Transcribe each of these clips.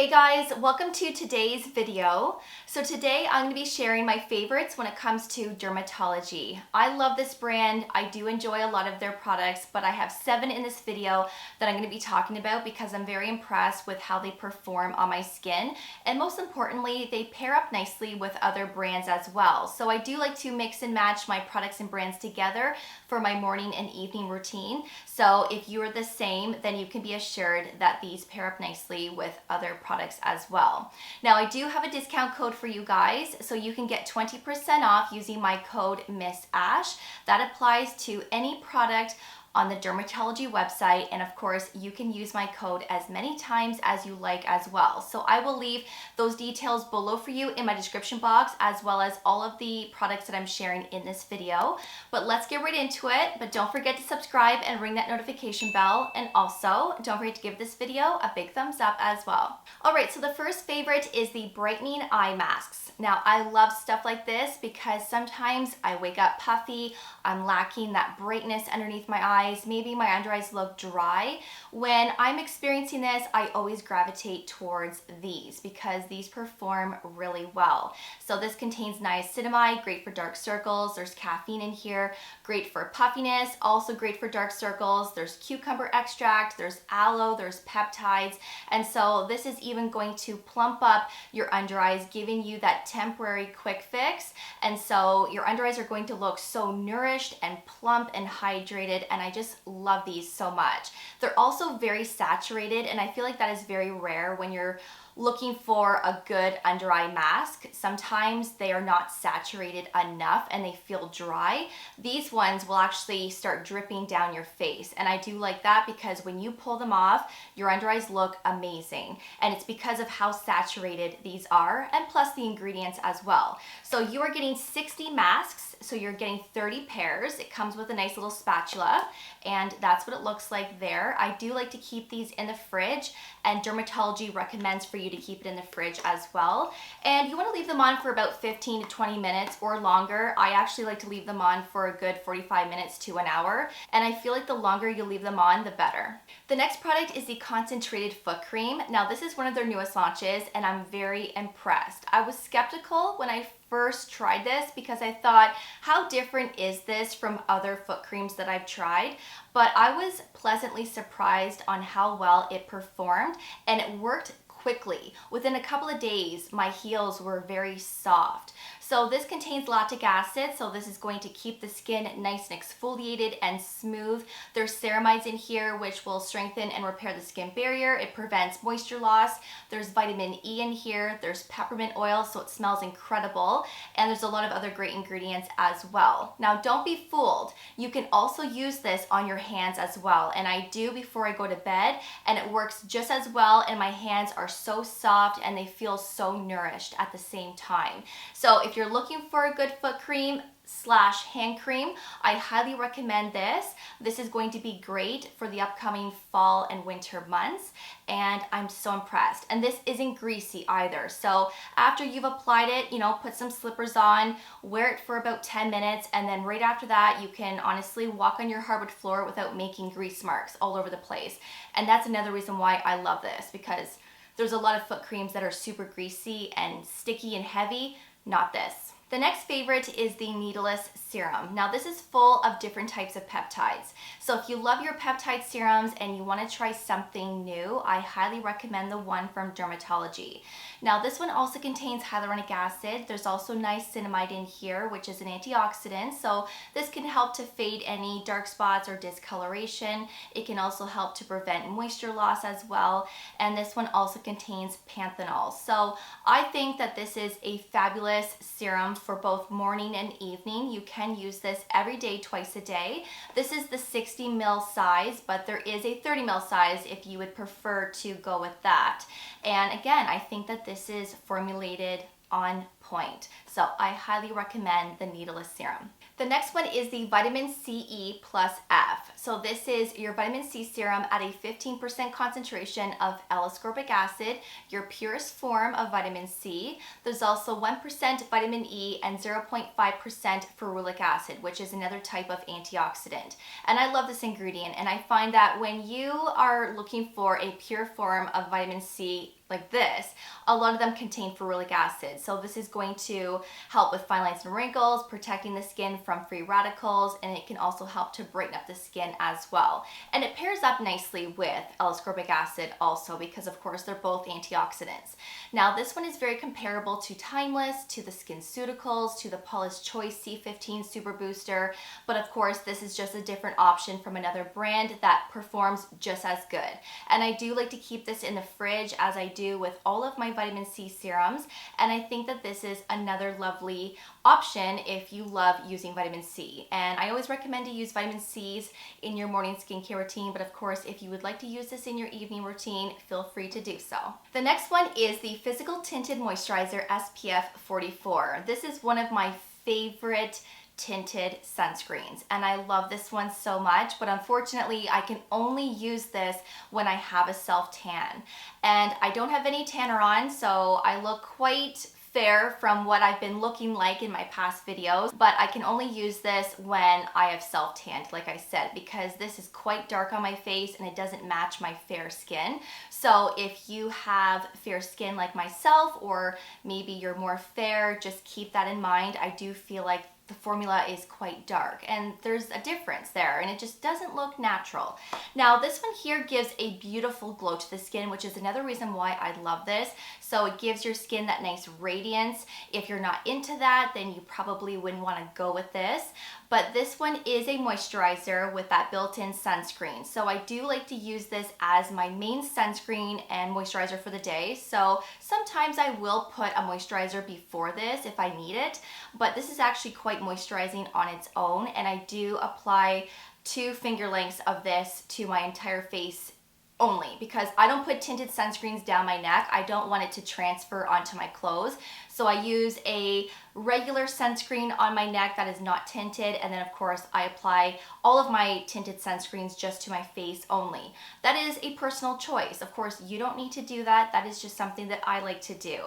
Hey guys, welcome to today's video. So today I'm going to be sharing my favorites when it comes to Drmtlgy. I love this brand. I do enjoy a lot of their products, but I have 7 in this video that I'm going to be talking about because I'm very impressed with how they perform on my skin. And most importantly, they pair up nicely with other brands as well. So I do like to mix and match my products and brands together for my morning and evening routine. So if you are the same, then you can be assured that these pair up nicely with other products as well. Now I do have a discount code for you guys, so you can get 20% off using my code MISSASH. That applies to any product on the Drmtlgy website, and of course you can use my code as many times as you like as well. So I will leave those details below for you in my description box, as well as all of the products that I'm sharing in this video. But let's get right into it. But don't forget to subscribe and ring that notification bell, and also don't forget to give this video a big thumbs up as well. Alright, so the first favorite is the Brightening Eye Masks. Now I love stuff like this because sometimes I wake up puffy, I'm lacking that brightness underneath my eyes, maybe my under eyes look dry. When I'm experiencing this, I always gravitate towards these because these perform really well. So this contains niacinamide, great for dark circles. There's caffeine in here, great for puffiness, also great for dark circles. There's cucumber extract, there's aloe, there's peptides, and so this is even going to plump up your under eyes, giving you that temporary quick fix. And so your under eyes are going to look so nourished and plump and hydrated, and I just love these so much. They're also very saturated, and I feel like that is very rare when you're looking for a good under eye mask. Sometimes they are not saturated enough and they feel dry. These ones will actually start dripping down your face, and I do like that because when you pull them off, your under eyes look amazing, and it's because of how saturated these are, and plus the ingredients as well. So you are getting 60 masks, so you're getting 30 pairs. It comes with a nice little spatula, and that's what it looks like there. I do like to keep these in the fridge, and Drmtlgy recommends for you to keep it in the fridge as well. And you want to leave them on for about 15 to 20 minutes or longer. I actually like to leave them on for a good 45 minutes to an hour, and I feel like the longer you leave them on, the better. The next product is the concentrated foot cream. Now this is one of their newest launches, and I'm very impressed. I was skeptical when I first tried this because I thought, how different is this from other foot creams that I've tried? But I was pleasantly surprised on how well it performed, and it worked quickly. Within a couple of days, my heels were very soft. So this contains lactic acid, so this is going to keep the skin nice and exfoliated and smooth. There's ceramides in here which will strengthen and repair the skin barrier. It prevents moisture loss. There's vitamin E in here. There's peppermint oil, so it smells incredible. And there's a lot of other great ingredients as well. Now don't be fooled. You can also use this on your hands as well, and I do before I go to bed, and it works just as well, and my hands are so soft and they feel so nourished at the same time. So if you're looking for a good foot cream / hand cream, I highly recommend this. This is going to be great for the upcoming fall and winter months, and I'm so impressed. And this isn't greasy either. So after you've applied it, put some slippers on, wear it for about 10 minutes, and then right after that, you can honestly walk on your hardwood floor without making grease marks all over the place. And that's another reason why I love this, because there's a lot of foot creams that are super greasy and sticky and heavy. Not this. The next favorite is the needleless serum. Now this is full of different types of peptides. So if you love your peptide serums and you want to try something new, I highly recommend the one from Drmtlgy. Now this one also contains hyaluronic acid. There's also niacinamide in here, which is an antioxidant. So this can help to fade any dark spots or discoloration. It can also help to prevent moisture loss as well. And this one also contains panthenol. So I think that this is a fabulous serum for both morning and evening. You can use this every day, twice a day. This is the 60 ml size, but there is a 30 ml size if you would prefer to go with that. And again, I think that this is formulated on point. So I highly recommend the needleless serum. The next one is the Vitamin C plus F. So this is your vitamin C serum at a 15% concentration of L-ascorbic acid, your purest form of vitamin C. There's also 1% vitamin E and 0.5% ferulic acid, which is another type of antioxidant. And I love this ingredient, and I find that when you are looking for a pure form of vitamin C, like this, a lot of them contain ferulic acid. So this is going to help with fine lines and wrinkles, protecting the skin from free radicals, and it can also help to brighten up the skin as well. And it pairs up nicely with L-ascorbic acid also because of course they're both antioxidants. Now this one is very comparable to Timeless, to the SkinCeuticals, to the Paula's Choice C15 Super Booster, but of course this is just a different option from another brand that performs just as good. And I do like to keep this in the fridge as I do with all of my vitamin C serums, and I think that this is another lovely option if you love using vitamin C. And I always recommend to use vitamin C's in your morning skincare routine, but of course if you would like to use this in your evening routine, feel free to do so. The next one is the Physical Tinted Moisturizer SPF 44. This is one of my favorite tinted sunscreens, and I love this one so much, but unfortunately I can only use this when I have a self tan, and I don't have any tanner on, so I look quite fair from what I've been looking like in my past videos, but I can only use this when I have self-tanned, like I said, because this is quite dark on my face and it doesn't match my fair skin. So if you have fair skin like myself, or maybe you're more fair, just keep that in mind. I do feel like the formula is quite dark and there's a difference there and it just doesn't look natural. Now this one here gives a beautiful glow to the skin, which is another reason why I love this. So it gives your skin that nice radiance. If you're not into that, then you probably wouldn't want to go with this. But this one is a moisturizer with that built-in sunscreen. So I do like to use this as my main sunscreen and moisturizer for the day. So sometimes I will put a moisturizer before this if I need it, but this is actually quite moisturizing on its own, and I do apply 2 finger lengths of this to my entire face only because I don't put tinted sunscreens down my neck. I don't want it to transfer onto my clothes. So I use a regular sunscreen on my neck that is not tinted, and then of course I apply all of my tinted sunscreens just to my face only. That is a personal choice. Of course, you don't need to do that. That is just something that I like to do.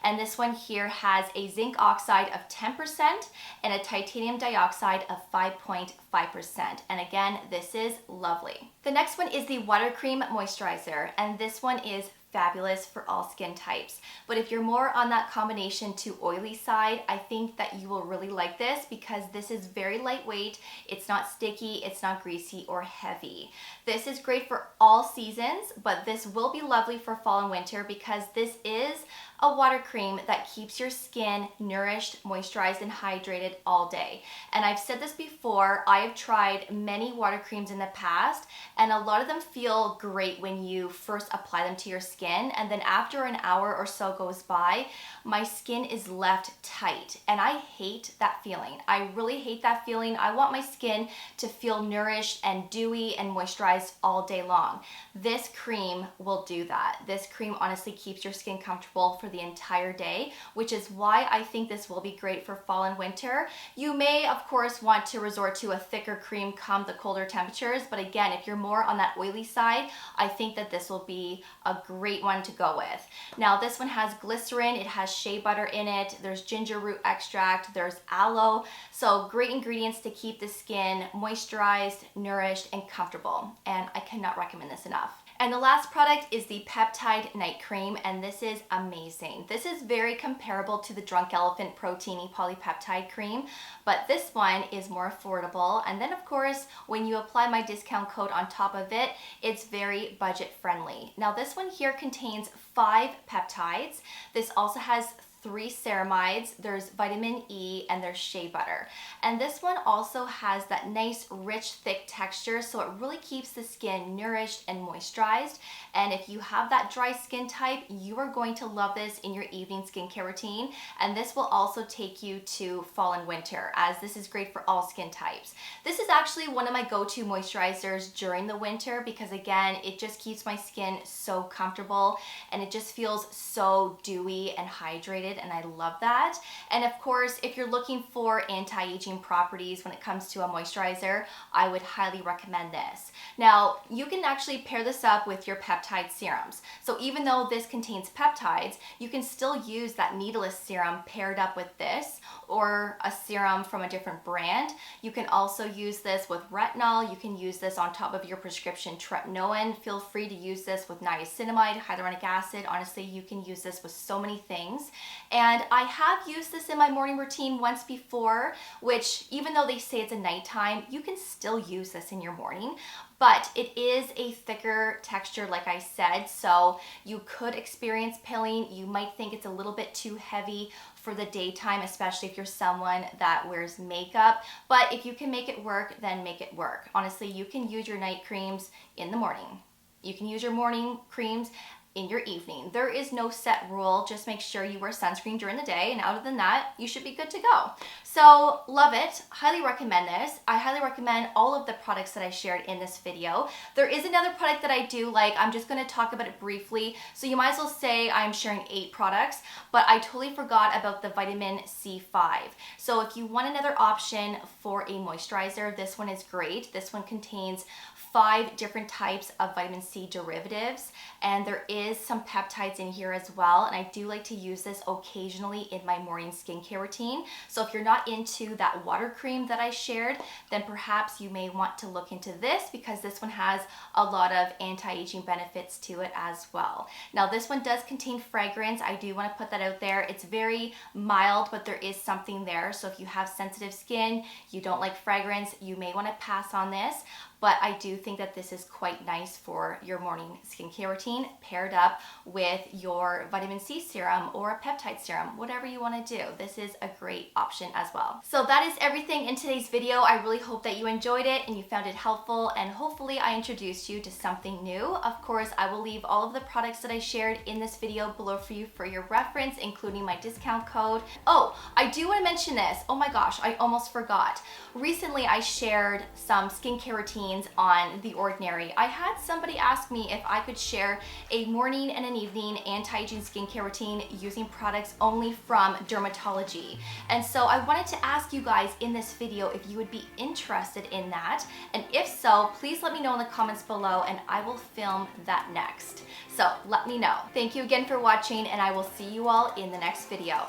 And this one here has a zinc oxide of 10% and a titanium dioxide of 5.5%. And again, this is lovely. The next one is the Water Cream Moisturizer, and this one is fabulous for all skin types. But if you're more on that combination to oily side, I think that you will really like this because this is very lightweight. It's not sticky, it's not greasy or heavy. This is great for all seasons, but this will be lovely for fall and winter because this is a water cream that keeps your skin nourished, moisturized, and hydrated all day. And I've said this before, I have tried many water creams in the past, and a lot of them feel great when you first apply them to your skin, and then after an hour or so goes by, my skin is left tight, and I hate that feeling. I really hate that feeling. I want my skin to feel nourished and dewy and moisturized all day long. This cream will do that. This cream honestly keeps your skin comfortable for the entire day, which is why I think this will be great for fall and winter. You may, of course, want to resort to a thicker cream come the colder temperatures, but again, if you're more on that oily side, I think that this will be a great one to go with. Now, this one has glycerin, it has shea butter in it, there's ginger root extract, there's aloe, so great ingredients to keep the skin moisturized, nourished, and comfortable, and I cannot recommend this enough. And the last product is the Peptide Night Cream, and this is amazing. This is very comparable to the Drunk Elephant Protein-y Polypeptide Cream, but this one is more affordable. And then of course, when you apply my discount code on top of it, it's very budget friendly. Now this one here contains 5 peptides. This also has 3 ceramides, there's vitamin E, and there's shea butter. And this one also has that nice, rich, thick texture, so it really keeps the skin nourished and moisturized. And if you have that dry skin type, you are going to love this in your evening skincare routine. And this will also take you to fall and winter, as this is great for all skin types. This is actually one of my go-to moisturizers during the winter because again, it just keeps my skin so comfortable and it just feels so dewy and hydrated. hydrated, and I love that. And of course, if you're looking for anti-aging properties when it comes to a moisturizer, I would highly recommend this. Now, you can actually pair this up with your peptide serums. So even though this contains peptides, you can still use that needleless serum paired up with this, or a serum from a different brand. You can also use this with retinol. You can use this on top of your prescription tretinoin. Feel free to use this with niacinamide, hyaluronic acid. Honestly, you can use this with so many things. And I have used this in my morning routine once before, which even though they say it's a nighttime, you can still use this in your morning. But it is a thicker texture, like I said, so you could experience pilling. You might think it's a little bit too heavy for the daytime, especially if you're someone that wears makeup. But if you can make it work, then make it work. Honestly, you can use your night creams in the morning. You can use your morning creams in your evening. There is no set rule. Just make sure you wear sunscreen during the day, and other than that, you should be good to go. So love it. Highly recommend this. I highly recommend all of the products that I shared in this video. There is another product that I do like. I'm just going to talk about it briefly. So you might as well say I'm sharing 8 products, but I totally forgot about the vitamin C5. So if you want another option for a moisturizer, this one is great. This one contains 5 different types of vitamin C derivatives, and there is some peptides in here as well, and I do like to use this occasionally in my morning skincare routine. So if you're not into that water cream that I shared, then perhaps you may want to look into this, because this one has a lot of anti-aging benefits to it as well. Now this one does contain fragrance. I do want to put that out there. It's very mild, but there is something there. So if you have sensitive skin, you don't like fragrance, you may want to pass on this. But I do think that this is quite nice for your morning skincare routine, paired up with your vitamin C serum or a peptide serum, whatever you want to do. This is a great option as well. So that is everything in today's video. I really hope that you enjoyed it and you found it helpful, and hopefully I introduced you to something new. Of course, I will leave all of the products that I shared in this video below for you for your reference, including my discount code. Oh, I do want to mention this. Oh my gosh, I almost forgot. Recently, I shared some skincare routines on The Ordinary. I had somebody ask me if I could share a morning and an evening anti-aging skincare routine using products only from Drmtlgy. And so I wanted to ask you guys in this video if you would be interested in that. And if so, please let me know in the comments below and I will film that next. So let me know. Thank you again for watching, and I will see you all in the next video.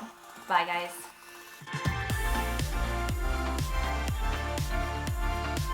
Bye guys.